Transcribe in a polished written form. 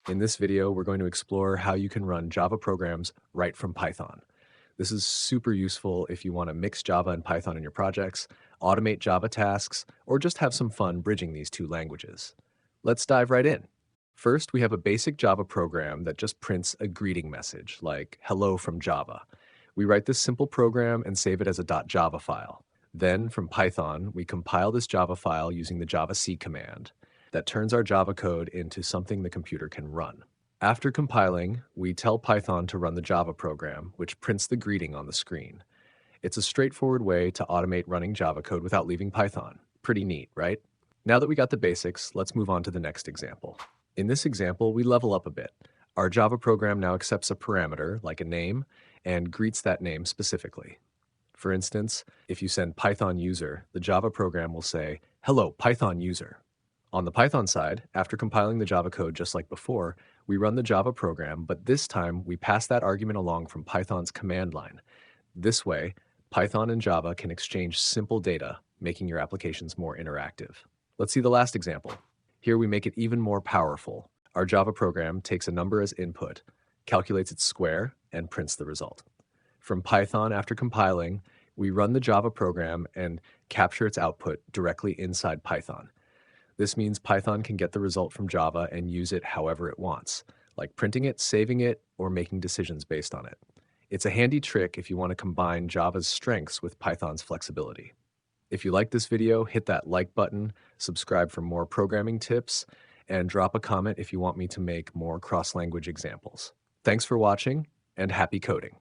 In this video, we're going to explore how you can run Java programs right from Python. This is super useful if you want to mix Java and Python in your projects, automate Java tasks, or just have some fun bridging these two languages. Let's dive right in. First, we have a basic Java program that just prints a greeting message, like hello from Java. We write this simple program and save it as a .java file. Then, from Python, we compile this Java file using the javac command that turns our Java code into something the computer can run. After compiling, we tell Python to run the Java program, which prints the greeting on the screen. It's a straightforward way to automate running Java code without leaving Python. Pretty neat, right? Now that we got the basics, let's move on to the next example. In this example, we level up a bit. Our Java program now accepts a parameter, like a name, and greets that name specifically. For instance, if you send Python user, the Java program will say, "Hello, Python user." On the Python side, after compiling the Java code just like before, we run the Java program, but this time we pass that argument along from Python's command line. This way, Python and Java can exchange simple data, making your applications more interactive. Let's see the last example. Here we make it even more powerful. Our Java program takes a number as input, calculates its square, and prints the result. From Python, after compiling, we run the Java program and capture its output directly inside Python. This means Python can get the result from Java and use it however it wants, like printing it, saving it, or making decisions based on it. It's a handy trick if you want to combine Java's strengths with Python's flexibility. If you like this video, hit that like button, subscribe for more programming tips, and drop a comment if you want me to make more cross-language examples. Thanks for watching, and happy coding!